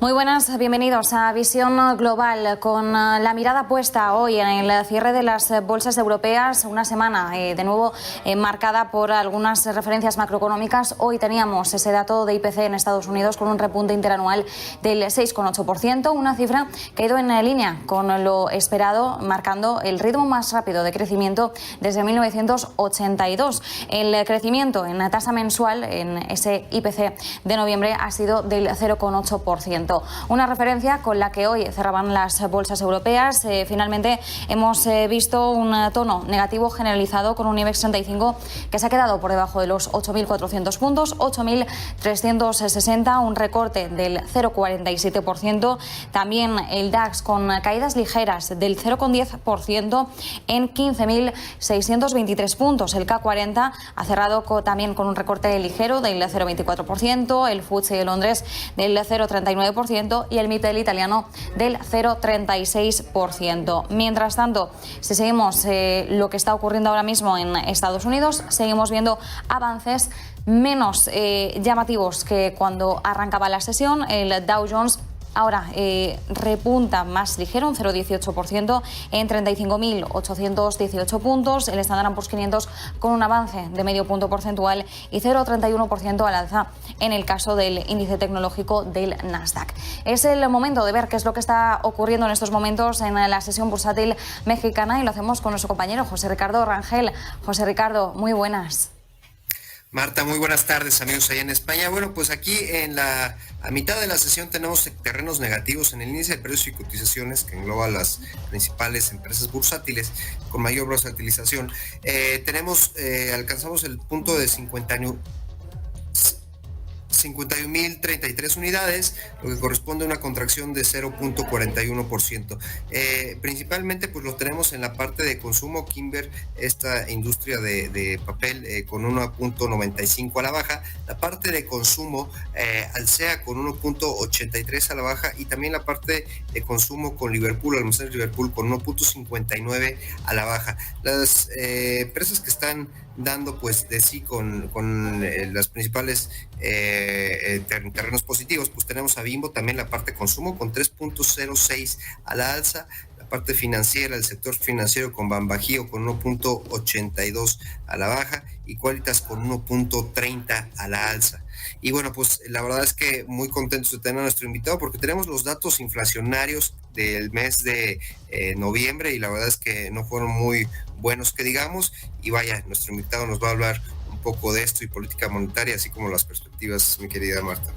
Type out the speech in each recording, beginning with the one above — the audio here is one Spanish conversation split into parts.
Muy buenas, bienvenidos a Visión Global, con la mirada puesta hoy en el cierre de las bolsas europeas, una semana de nuevo marcada por algunas referencias macroeconómicas. Hoy teníamos ese dato de IPC en Estados Unidos con un repunte interanual del 6,8%, una cifra que ha ido en línea con lo esperado, marcando el ritmo más rápido de crecimiento desde 1982. El crecimiento en la tasa mensual en ese IPC de noviembre ha sido del 0,8%. Una referencia con la que hoy cerraban las bolsas europeas. Finalmente hemos visto un tono negativo generalizado con un IBEX 35 que se ha quedado por debajo de los 8.400 puntos, 8.360, un recorte del 0,47%. También el DAX con caídas ligeras del 0,10% en 15.623 puntos. El K40 ha cerrado también con un recorte ligero del 0,24%, el FTSE de Londres del 0,39% y el MIPEL italiano del 0,36%. Mientras tanto, si seguimos lo que está ocurriendo ahora mismo en Estados Unidos, seguimos viendo avances menos llamativos que cuando arrancaba la sesión. El Dow Jones ahora repunta más ligero, un 0,18% en 35.818 puntos. El Standard & Poor's 500 con un avance de medio punto porcentual y 0,31% al alza en el caso del índice tecnológico del Nasdaq. Es el momento de ver qué es lo que está ocurriendo en estos momentos en la sesión bursátil mexicana y lo hacemos con nuestro compañero José Ricardo Rangel. José Ricardo, muy buenas. Marta, muy buenas tardes, amigos allá en España. Bueno, pues aquí a mitad de la sesión tenemos terrenos negativos en el índice de precios y cotizaciones que engloba las principales empresas bursátiles con mayor volatilización. Alcanzamos el punto de 51.033 unidades, lo que corresponde a una contracción de 0,41%. Principalmente pues lo tenemos en la parte de consumo. Kimber, esta industria de papel, con 1,95 a la baja, la parte de consumo Alsea con 1,83 a la baja, y también la parte de consumo con Liverpool, Almacenes Liverpool, con 1,59 a la baja. Las empresas que están dando pues de sí con las principales terrenos positivos, pues tenemos a Bimbo, también la parte de consumo con 3,06 a la alza, la parte financiera, el sector financiero con Banbajío con 1,82 a la baja y Qualitas con 1,30 a la alza. Y bueno, pues la verdad es que muy contentos de tener a nuestro invitado porque tenemos los datos inflacionarios del mes de noviembre y la verdad es que no fueron muy buenos que digamos, y vaya, nuestro invitado nos va a hablar un poco de esto y política monetaria, así como las perspectivas, mi querida Marta.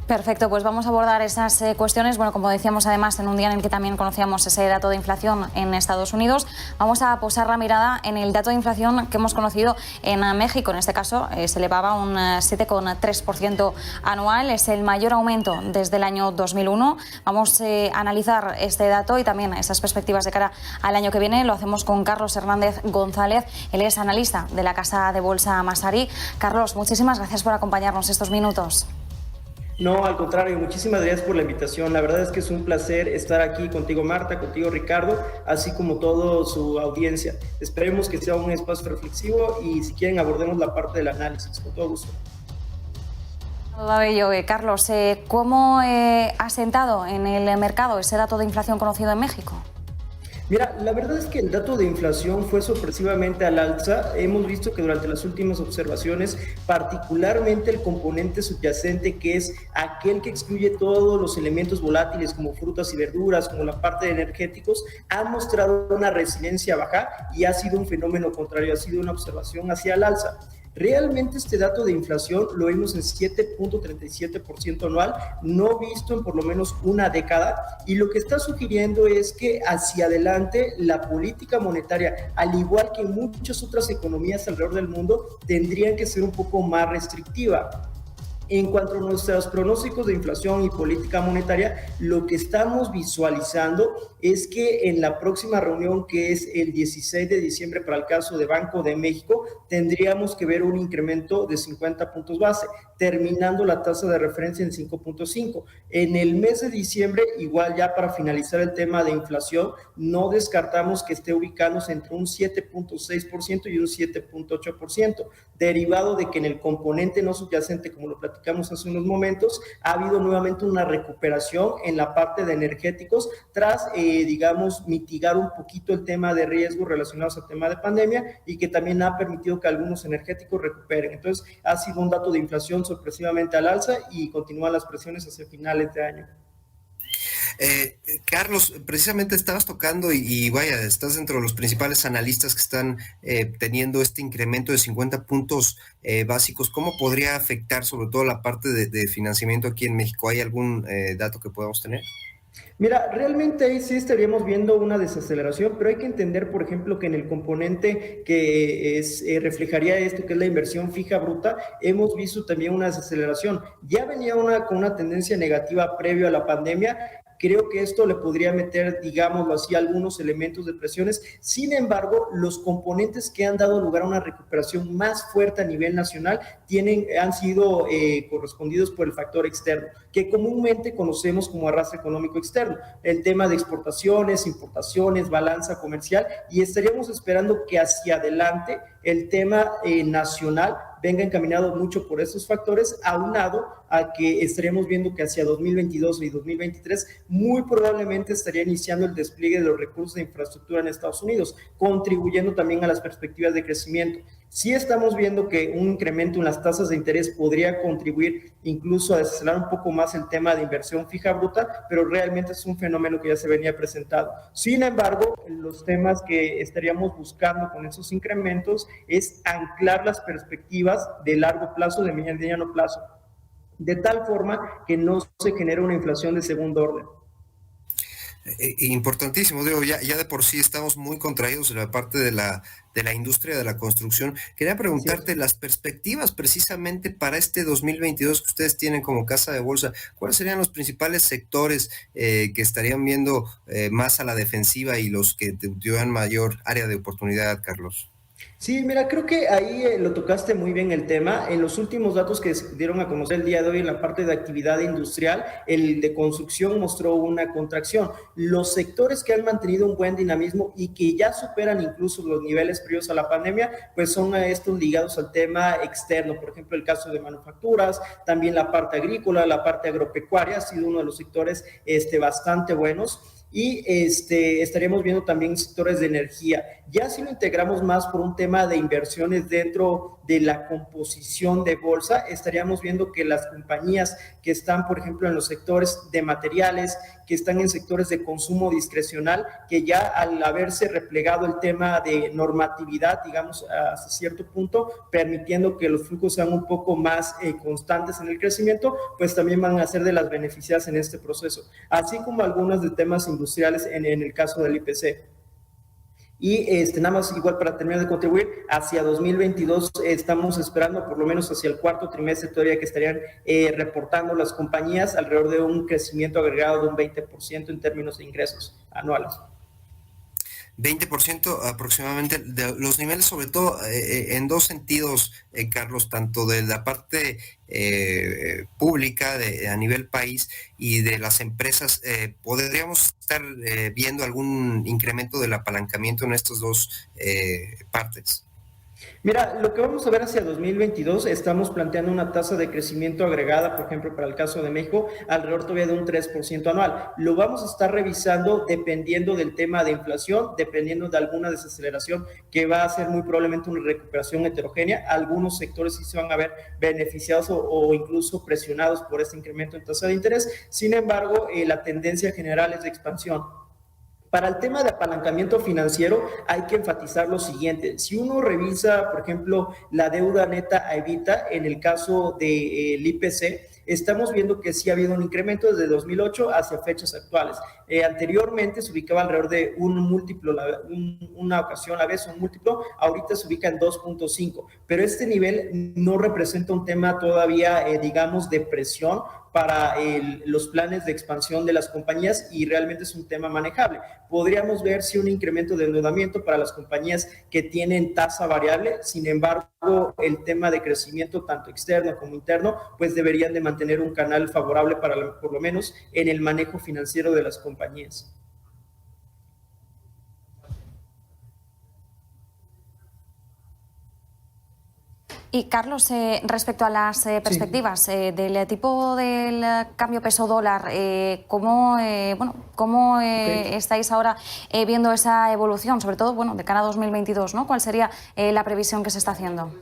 Perfecto, pues vamos a abordar esas cuestiones. Bueno, como decíamos además en un día en el que también conocíamos ese dato de inflación en Estados Unidos, vamos a posar la mirada en el dato de inflación que hemos conocido en México. En este caso se elevaba un 7,3% anual, es el mayor aumento desde el año 2001. Vamos a analizar este dato y también esas perspectivas de cara al año que viene. Lo hacemos con Carlos Hernández González, él es analista de la casa de bolsa Masari. Carlos, muchísimas gracias por acompañarnos estos minutos. No, al contrario, muchísimas gracias por la invitación. La verdad es que es un placer estar aquí contigo, Marta, contigo, Ricardo, así como toda su audiencia. Esperemos que sea un espacio reflexivo y si quieren abordemos la parte del análisis, con todo gusto. Todo ello, Carlos, ¿cómo ha sentado en el mercado ese dato de inflación conocido en México? Mira, la verdad es que el dato de inflación fue sorpresivamente al alza. Hemos visto que durante las últimas observaciones, particularmente el componente subyacente, que es aquel que excluye todos los elementos volátiles como frutas y verduras, como la parte de energéticos, ha mostrado una resiliencia baja y ha sido un fenómeno contrario, ha sido una observación hacia el alza. Realmente este dato de inflación lo vimos en 7,37% anual, no visto en por lo menos una década, y lo que está sugiriendo es que hacia adelante la política monetaria, al igual que en muchas otras economías alrededor del mundo, tendrían que ser un poco más restrictiva. En cuanto a nuestros pronósticos de inflación y política monetaria, lo que estamos visualizando es que en la próxima reunión, que es el 16 de diciembre para el caso de Banco de México, tendríamos que ver un incremento de 50 puntos base, terminando la tasa de referencia en 5.5. En el mes de diciembre, igual ya para finalizar el tema de inflación, no descartamos que esté ubicándose entre un 7.6% y un 7.8%, derivado de que en el componente no subyacente, como lo platicamos hace unos momentos, ha habido nuevamente una recuperación en la parte de energéticos tras, digamos, mitigar un poquito el tema de riesgos relacionados al tema de pandemia, y que también ha permitido que algunos energéticos recuperen. Entonces, ha sido un dato de inflación sorpresivamente al alza y continúan las presiones hacia finales de año. Carlos, precisamente estabas tocando y vaya, estás dentro de los principales analistas que están teniendo este incremento de 50 puntos básicos. ¿Cómo podría afectar sobre todo la parte de financiamiento aquí en México? ¿Hay algún dato que podamos tener? Mira, realmente ahí sí estaríamos viendo una desaceleración, pero hay que entender, por ejemplo, que en el componente que reflejaría esto, que es la inversión fija bruta, hemos visto también una desaceleración. Ya venía con una tendencia negativa previo a la pandemia. Creo que esto le podría meter, digámoslo así, algunos elementos de presiones. Sin embargo, los componentes que han dado lugar a una recuperación más fuerte a nivel nacional han sido correspondidos por el factor externo, que comúnmente conocemos como arrastre económico externo, el tema de exportaciones, importaciones, balanza comercial, y estaríamos esperando que hacia adelante el tema nacional venga encaminado mucho por estos factores, aunado a que estaremos viendo que hacia 2022 y 2023 muy probablemente estaría iniciando el despliegue de los recursos de infraestructura en Estados Unidos, contribuyendo también a las perspectivas de crecimiento. Sí estamos viendo que un incremento en las tasas de interés podría contribuir incluso a desacelerar un poco más el tema de inversión fija bruta, pero realmente es un fenómeno que ya se venía presentado. Sin embargo, los temas que estaríamos buscando con esos incrementos es anclar las perspectivas de largo plazo, de mediano plazo, de tal forma que no se genere una inflación de segundo orden. Importantísimo, digo, ya de por sí estamos muy contraídos en la parte de la industria de la construcción. Quería preguntarte las perspectivas precisamente para este 2022 que ustedes tienen como casa de bolsa. ¿Cuáles serían los principales sectores que estarían viendo más a la defensiva y los que tuvieran mayor área de oportunidad, Carlos? Sí, mira, creo que ahí lo tocaste muy bien el tema. En los últimos datos que se dieron a conocer el día de hoy en la parte de actividad industrial, el de construcción mostró una contracción. Los sectores que han mantenido un buen dinamismo y que ya superan incluso los niveles previos a la pandemia, pues son estos ligados al tema externo. Por ejemplo, el caso de manufacturas, también la parte agrícola, la parte agropecuaria ha sido uno de los sectores bastante buenos. Y estaríamos viendo también sectores de energía. Ya si lo integramos más por un tema de inversiones dentro de la composición de bolsa, estaríamos viendo que las compañías que están, por ejemplo, en los sectores de materiales, que están en sectores de consumo discrecional, que ya al haberse replegado el tema de normatividad, digamos, hasta cierto punto, permitiendo que los flujos sean un poco más constantes en el crecimiento, pues también van a ser de las beneficiadas en este proceso, así como algunos de temas industriales en el caso del IPC. Y nada más igual para terminar de contribuir, hacia 2022 estamos esperando por lo menos hacia el cuarto trimestre todavía que estarían reportando las compañías alrededor de un crecimiento agregado de un 20% en términos de ingresos anuales. 20% aproximadamente de los niveles, sobre todo en dos sentidos, Carlos, tanto de la parte pública a nivel país y de las empresas. ¿Podríamos estar viendo algún incremento del apalancamiento en estas dos partes? Mira, lo que vamos a ver hacia 2022, estamos planteando una tasa de crecimiento agregada, por ejemplo, para el caso de México, alrededor todavía de un 3% anual. Lo vamos a estar revisando dependiendo del tema de inflación, dependiendo de alguna desaceleración que va a ser muy probablemente una recuperación heterogénea. Algunos sectores sí se van a ver beneficiados o incluso presionados por este incremento en tasa de interés. Sin embargo, la tendencia general es de expansión. Para el tema de apalancamiento financiero hay que enfatizar lo siguiente. Si uno revisa, por ejemplo, la deuda neta a EBITDA, en el caso del IPC, estamos viendo que sí ha habido un incremento desde 2008 hacia fechas actuales. Anteriormente se ubicaba alrededor de un múltiplo, una ocasión a la vez, un múltiplo, ahorita se ubica en 2.5, pero este nivel no representa un tema todavía, digamos, de presión para los planes de expansión de las compañías y realmente es un tema manejable. Podríamos ver si un incremento de endeudamiento para las compañías que tienen tasa variable, sin embargo, el tema de crecimiento tanto externo como interno, pues deberían de mantener un canal favorable para, por lo menos, en el manejo financiero de las compañías. Y Carlos, respecto a las perspectivas del tipo del cambio peso-dólar, ¿cómo estáis ahora viendo esa evolución, sobre todo de cara a 2022, ¿no? ¿Cuál sería la previsión que se está haciendo?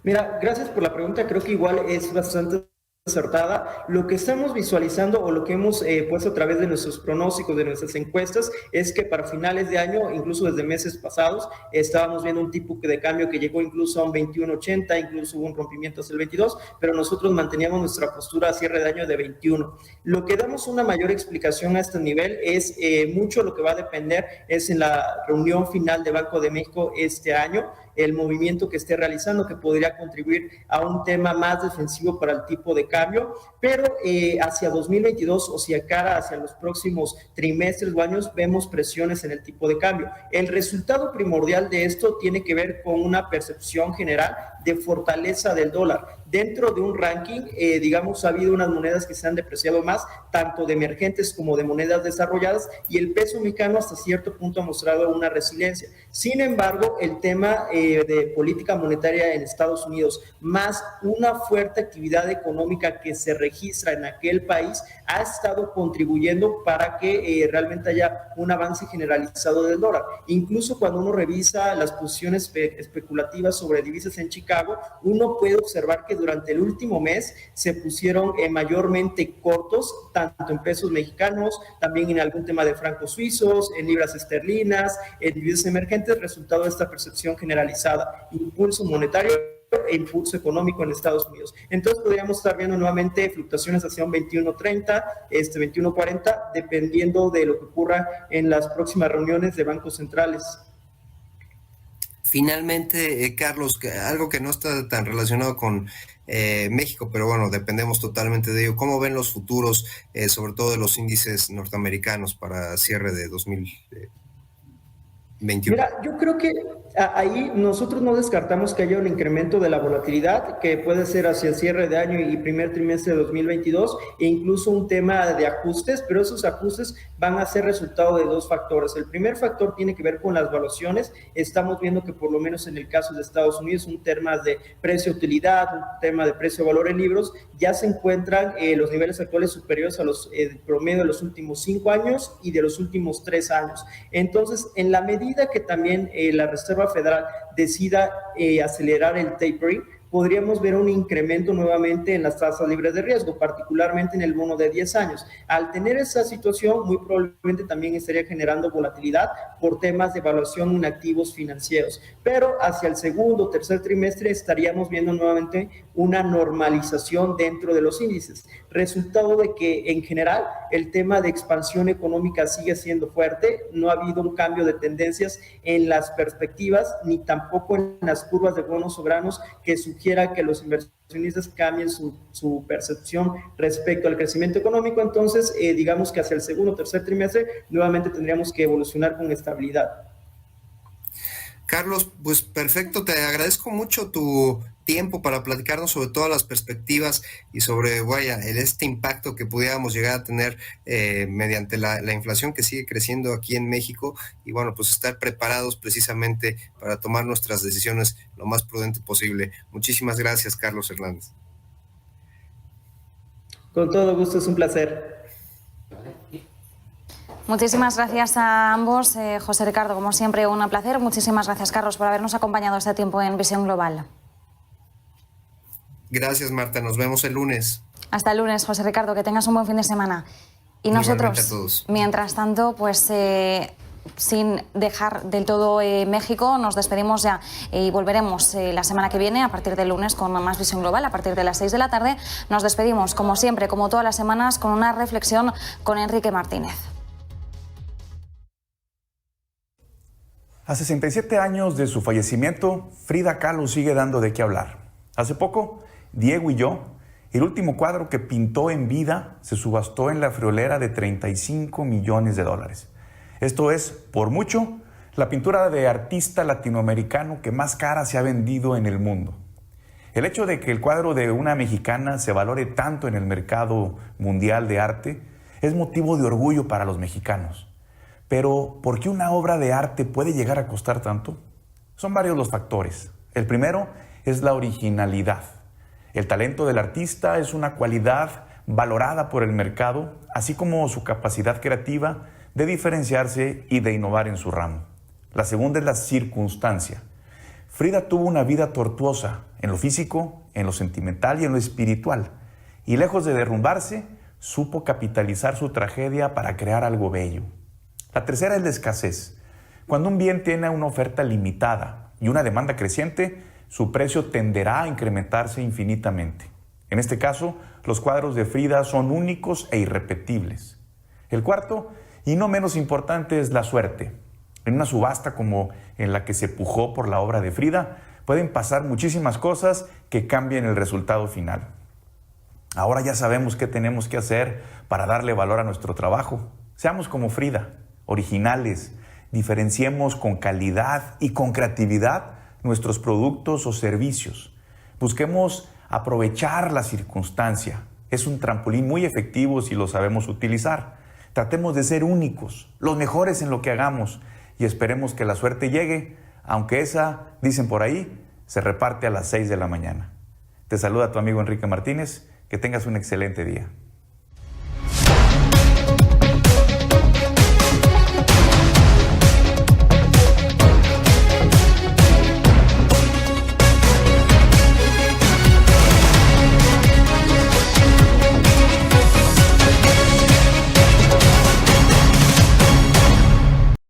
Mira, gracias por la pregunta, creo que igual es bastante acertada. Lo que estamos visualizando o lo que hemos puesto a través de nuestros pronósticos, de nuestras encuestas, es que para finales de año, incluso desde meses pasados, estábamos viendo un tipo de cambio que llegó incluso a un 21.80, incluso hubo un rompimiento hacia el 22, pero nosotros manteníamos nuestra postura a cierre de año de 21. Lo que damos una mayor explicación a este nivel es mucho lo que va a depender es en la reunión final de Banco de México este año, el movimiento que esté realizando, que podría contribuir a un tema más defensivo para el tipo de cambio, pero hacia 2022 o hacia los próximos trimestres o años vemos presiones en el tipo de cambio. El resultado primordial de esto tiene que ver con una percepción general de fortaleza del dólar. Dentro de un ranking, digamos, ha habido unas monedas que se han depreciado más, tanto de emergentes como de monedas desarrolladas, y el peso mexicano hasta cierto punto ha mostrado una resiliencia. Sin embargo, el tema de política monetaria en Estados Unidos, más una fuerte actividad económica que se registra en aquel país, ha estado contribuyendo para que realmente haya un avance generalizado del dólar. Incluso cuando uno revisa las posiciones especulativas sobre divisas en Chicago, uno puede observar que durante el último mes se pusieron mayormente cortos, tanto en pesos mexicanos, también en algún tema de francos suizos, en libras esterlinas, en divisas emergentes, resultado de esta percepción generalizada, impulso monetario e impulso económico en Estados Unidos. Entonces podríamos estar viendo nuevamente fluctuaciones hacia un 21.30, 21.40, dependiendo de lo que ocurra en las próximas reuniones de bancos centrales. Finalmente, Carlos, algo que no está tan relacionado con México, pero bueno, dependemos totalmente de ello. ¿Cómo ven los futuros, sobre todo de los índices norteamericanos para cierre de 2021? Mira, yo creo que ahí nosotros no descartamos que haya un incremento de la volatilidad que puede ser hacia el cierre de año y primer trimestre de 2022 e incluso un tema de ajustes, pero esos ajustes van a ser resultado de dos factores. El primer factor tiene que ver con las valuaciones. Estamos viendo que por lo menos en el caso de Estados Unidos un tema de precio-utilidad, un tema de precio-valor en libros, ya se encuentran los niveles actuales superiores a los promedio de los últimos 5 años y de los últimos 3 años. Entonces, en la medida que también la Reserva Federal decida acelerar el tapering, podríamos ver un incremento nuevamente en las tasas libres de riesgo, particularmente en el bono de 10 años. Al tener esa situación, muy probablemente también estaría generando volatilidad por temas de evaluación en activos financieros. Pero hacia el segundo o tercer trimestre estaríamos viendo nuevamente una normalización dentro de los índices. Resultado de que, en general, el tema de expansión económica sigue siendo fuerte, no ha habido un cambio de tendencias en las perspectivas, ni tampoco en las curvas de bonos soberanos que sugiera que los inversionistas cambien su percepción respecto al crecimiento económico. Entonces, digamos que hacia el segundo o tercer trimestre nuevamente tendríamos que evolucionar con estabilidad. Carlos, pues perfecto, te agradezco mucho tu tiempo para platicarnos sobre todas las perspectivas y sobre, este impacto que pudiéramos llegar a tener mediante la inflación que sigue creciendo aquí en México y bueno, pues estar preparados precisamente para tomar nuestras decisiones lo más prudente posible. Muchísimas gracias, Carlos Hernández. Con todo gusto, es un placer. Muchísimas gracias a ambos. José Ricardo, como siempre, un placer. Muchísimas gracias, Carlos, por habernos acompañado este tiempo en Visión Global. Gracias, Marta. Nos vemos el lunes. Hasta el lunes, José Ricardo. Que tengas un buen fin de semana. Y nosotros, mientras tanto, pues sin dejar del todo México, nos despedimos ya y volveremos la semana que viene a partir del lunes con más Visión Global a partir de las 6 de la tarde. Nos despedimos, como siempre, como todas las semanas, con una reflexión con Enrique Martínez. A 67 años de su fallecimiento, Frida Kahlo sigue dando de qué hablar. Hace poco, Diego y yo El último cuadro que pintó en vida se subastó en la friolera de $35 millones. Esto es, por mucho, la pintura de artista latinoamericano que más cara se ha vendido en el mundo. El hecho de que el cuadro de una mexicana se valore tanto en el mercado mundial de arte es motivo de orgullo para los mexicanos. Pero, ¿por qué una obra de arte puede llegar a costar tanto? Son varios los factores. El primero es la originalidad. El talento del artista es una cualidad valorada por el mercado, así como su capacidad creativa de diferenciarse y de innovar en su ramo. La segunda es la circunstancia. Frida tuvo una vida tortuosa en lo físico, en lo sentimental y en lo espiritual, y lejos de derrumbarse, supo capitalizar su tragedia para crear algo bello. La tercera es la escasez. Cuando un bien tiene una oferta limitada y una demanda creciente, su precio tenderá a incrementarse infinitamente. En este caso, los cuadros de Frida son únicos e irrepetibles. El cuarto, y no menos importante, es la suerte. En una subasta como en la que se pujó por la obra de Frida, pueden pasar muchísimas cosas que cambien el resultado final. Ahora ya sabemos qué tenemos que hacer para darle valor a nuestro trabajo. Seamos como Frida, originales, diferenciemos con calidad y con creatividad nuestros productos o servicios. Busquemos aprovechar la circunstancia. Es un trampolín muy efectivo si lo sabemos utilizar. Tratemos de ser únicos, los mejores en lo que hagamos y esperemos que la suerte llegue, aunque esa, dicen por ahí, se reparte a las 6 de la mañana. Te saluda tu amigo Enrique Martínez. Que tengas un excelente día.